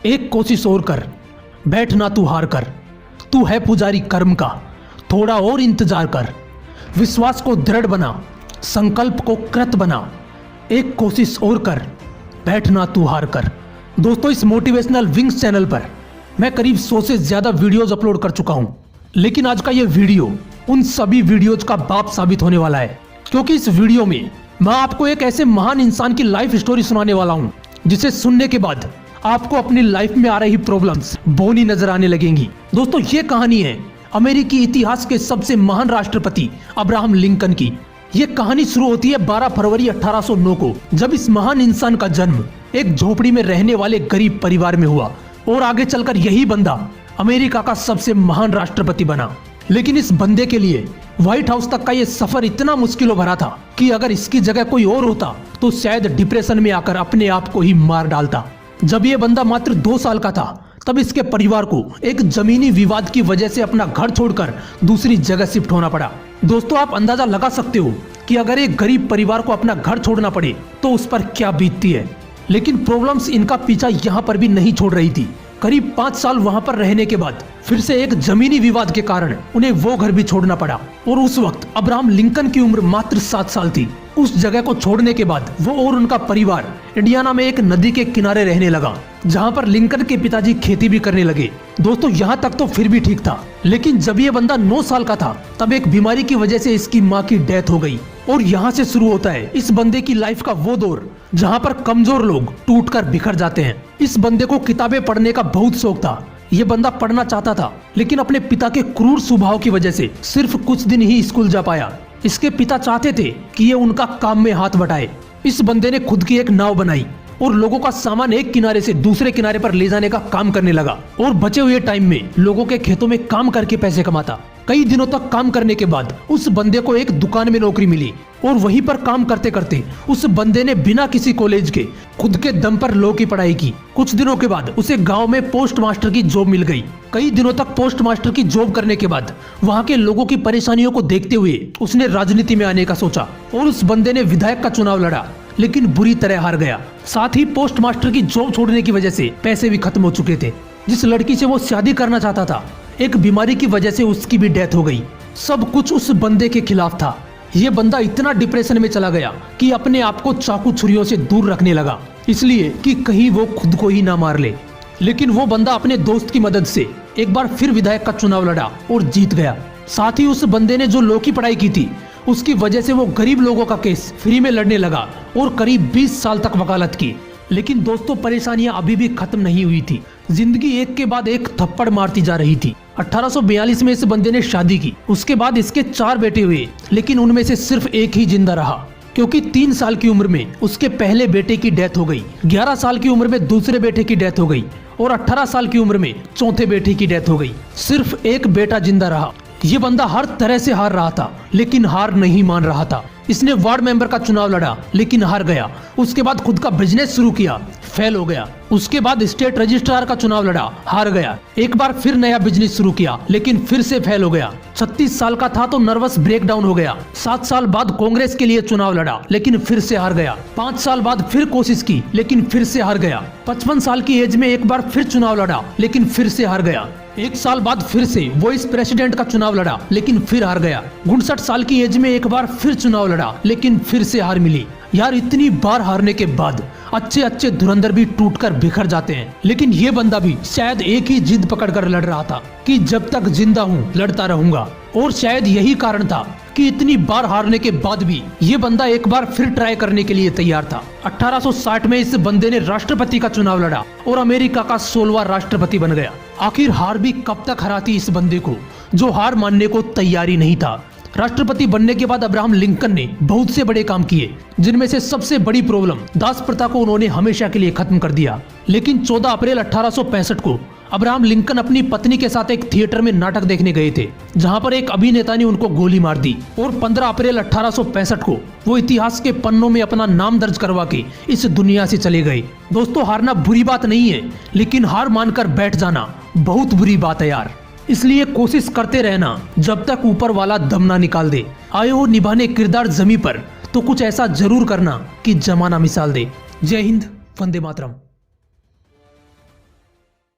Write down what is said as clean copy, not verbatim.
एक कोशिश और कर, बैठ ना तू हार कर। तू है पुजारी कर्म का, थोड़ा और इंतजार कर। विश्वास को दृढ़ बना, संकल्प को कृत बना। एक कोशिश और कर, बैठ ना तू हार कर। दोस्तों, इस मोटिवेशनल विंग्स चैनल पर मैं करीब 100 से ज़्यादा वीडियोज अपलोड कर चुका हूं, लेकिन आज का ये वीडियो उन सभी वीडियोज का बाप साबित होने वाला है, क्योंकि इस वीडियो में मैं आपको एक ऐसे महान इंसान की लाइफ स्टोरी सुनाने वाला हूं, जिसे सुनने के बाद आपको अपनी लाइफ में आ रही प्रॉब्लम्स बोनी नजर आने लगेंगी। दोस्तों, ये कहानी है अमेरिकी इतिहास के सबसे महान राष्ट्रपति अब्राहम लिंकन की। ये कहानी शुरू होती है 12 फरवरी 1809 को, जब इस महान इंसान का जन्म एक झोपड़ी में रहने वाले गरीब परिवार में हुआ और आगे चलकर यही बंदा अमेरिका का सबसे महान राष्ट्रपति बना। लेकिन इस बंदे के लिए व्हाइट हाउस तक का ये सफर इतना मुश्किलों भरा था कि अगर इसकी जगह कोई और होता तो शायद डिप्रेशन में आकर अपने आप को ही मार डालता। जब ये बंदा मात्र 2 साल का था, तब इसके परिवार को एक जमीनी विवाद की वजह से अपना घर छोड़कर दूसरी जगह शिफ्ट होना पड़ा। दोस्तों, आप अंदाजा लगा सकते हो कि अगर एक गरीब परिवार को अपना घर छोड़ना पड़े तो उस पर क्या बीतती है। लेकिन प्रॉब्लम्स इनका पीछा यहाँ पर भी नहीं छोड़ रही थी। करीब 5 साल वहां पर रहने के बाद फिर से एक जमीनी विवाद के कारण उन्हें वो घर भी छोड़ना पड़ा, और उस वक्त अब्राहम लिंकन की उम्र मात्र 7 साल थी। उस जगह को छोड़ने के बाद वो और उनका परिवार इंडियाना में एक नदी के किनारे रहने लगा, जहां पर लिंकन के पिताजी खेती भी करने लगे। दोस्तों, यहाँ तक तो फिर भी ठीक था, लेकिन जब ये बंदा 9 साल का था, तब एक बीमारी की वजह से इसकी माँ की डेथ हो गई। और यहाँ से शुरू होता है इस बंदे की लाइफ का वो दौर जहाँ पर कमजोर लोग टूटकर बिखर जाते हैं। इस बंदे को किताबें पढ़ने का बहुत शौक था। ये बंदा पढ़ना चाहता था, लेकिन अपने पिता के क्रूर स्वभाव की वजह से सिर्फ कुछ दिन ही स्कूल जा पाया। इसके पिता चाहते थे कि ये उनका काम में हाथ बटाए। इस बंदे ने खुद की एक नाव बनाई और लोगों का सामान एक किनारे से दूसरे किनारे पर ले जाने का काम करने लगा, और बचे हुए टाइम में लोगों के खेतों में काम करके पैसे कमाता। कई दिनों तक काम करने के बाद उस बंदे को एक दुकान में नौकरी मिली, और वहीं पर काम करते करते उस बंदे ने बिना किसी कॉलेज के खुद के दम पर लॉ की पढ़ाई की। कुछ दिनों के बाद उसे गांव में पोस्ट मास्टर की जॉब मिल गई। कई दिनों तक पोस्ट मास्टर की जॉब करने के बाद वहां के लोगों की परेशानियों को देखते हुए उसने राजनीति में आने का सोचा, और उस बंदे ने विधायक का चुनाव लड़ा, लेकिन बुरी तरह हार गया। साथ ही पोस्ट मास्टर की जॉब छोड़ने की वजह से पैसे भी खत्म हो चुके थे। जिस लड़की से वो शादी करना चाहता था, एक बीमारी की वजह से उसकी भी डेथ हो गई। सब कुछ उस बंदे के खिलाफ था। ये बंदा इतना डिप्रेशन में चला गया कि अपने आप को चाकू छुरियों से दूर रखने लगा, इसलिए कि कहीं वो खुद को ही ना मार ले। लेकिन वो बंदा अपने दोस्त की मदद से एक बार फिर विधायक का चुनाव लड़ा और जीत गया। साथ ही उस बंदे ने जो लॉ की पढ़ाई की थी, उसकी वजह से वो गरीब लोगों का केस फ्री में लड़ने लगा और करीब 20 साल तक वकालत की। लेकिन दोस्तों, परेशानियां अभी भी खत्म नहीं हुई थी। जिंदगी एक के बाद एक थप्पड़ मारती जा रही थी। 1842 में इस बंदे ने शादी की। उसके बाद इसके 4 बेटे हुए, लेकिन उनमें से सिर्फ एक ही जिंदा रहा, क्योंकि 3 साल की उम्र में उसके पहले बेटे की डेथ हो गई, 11 साल की उम्र में दूसरे बेटे की डेथ हो गई, और 18 साल की उम्र में चौथे बेटे की डेथ हो गई। सिर्फ एक बेटा जिंदा रहा। ये बंदा हर तरह से हार रहा था, लेकिन हार नहीं मान रहा था। इसने वार्ड मेंबर का चुनाव लड़ा, लेकिन हार गया। उसके बाद खुद का बिजनेस शुरू किया, फेल हो गया। उसके बाद स्टेट रजिस्ट्रार का चुनाव लड़ा, हार गया। एक बार फिर नया बिजनेस शुरू किया, लेकिन फिर से फेल हो गया। 36 साल का था तो नर्वस ब्रेकडाउन हो गया। 7 साल बाद कांग्रेस के लिए चुनाव लड़ा, लेकिन फिर से हार गया। 5 साल बाद फिर कोशिश की, लेकिन फिर से हार गया। 55 साल की एज में एक बार फिर चुनाव लड़ा, लेकिन फिर से हार गया। 1 साल बाद फिर से वाइस प्रेसिडेंट का चुनाव लड़ा, लेकिन फिर हार गया। 59 साल की एज में एक बार फिर चुनाव लड़ा, लेकिन फिर से हार मिली। यार, इतनी बार हारने के बाद अच्छे अच्छे धुरंधर भी टूटकर बिखर जाते हैं, लेकिन ये बंदा भी शायद एक ही जिद पकड़कर लड़ रहा था कि जब तक जिंदा हूँ लड़ता रहूंगा। और शायद यही कारण था कि इतनी बार हारने के बाद भी ये बंदा एक बार फिर ट्राई करने के लिए तैयार था। 1860 में इस बंदे ने राष्ट्रपति का चुनाव लड़ा और अमेरिका का 16वां राष्ट्रपति बन गया। आखिर हार भी कब तक हराती इस बंदे को, जो हार मानने को तैयार ही नहीं था। राष्ट्रपति बनने के बाद अब्राहम लिंकन ने बहुत से बड़े काम किए, जिनमें से सबसे बड़ी प्रॉब्लम दास प्रथा को उन्होंने हमेशा के लिए खत्म कर दिया। लेकिन 14 अप्रैल 1865 को अब्राहम लिंकन अपनी पत्नी के साथ एक थिएटर में नाटक देखने गए थे, जहां पर एक अभिनेता ने उनको गोली मार दी, और 15 अप्रैल 1865 को वो इतिहास के पन्नों में अपना नाम दर्ज करवा के इस दुनिया से चले गए। दोस्तों, हारना बुरी बात नहीं है, लेकिन हार मानकर बैठ जाना बहुत बुरी बात है यार। इसलिए कोशिश करते रहना जब तक ऊपर वाला दम ना निकाल दे। आए हो निभाने किरदार जमी पर, तो कुछ ऐसा जरूर करना कि जमाना मिसाल दे। जय हिंद, वंदे मातरम।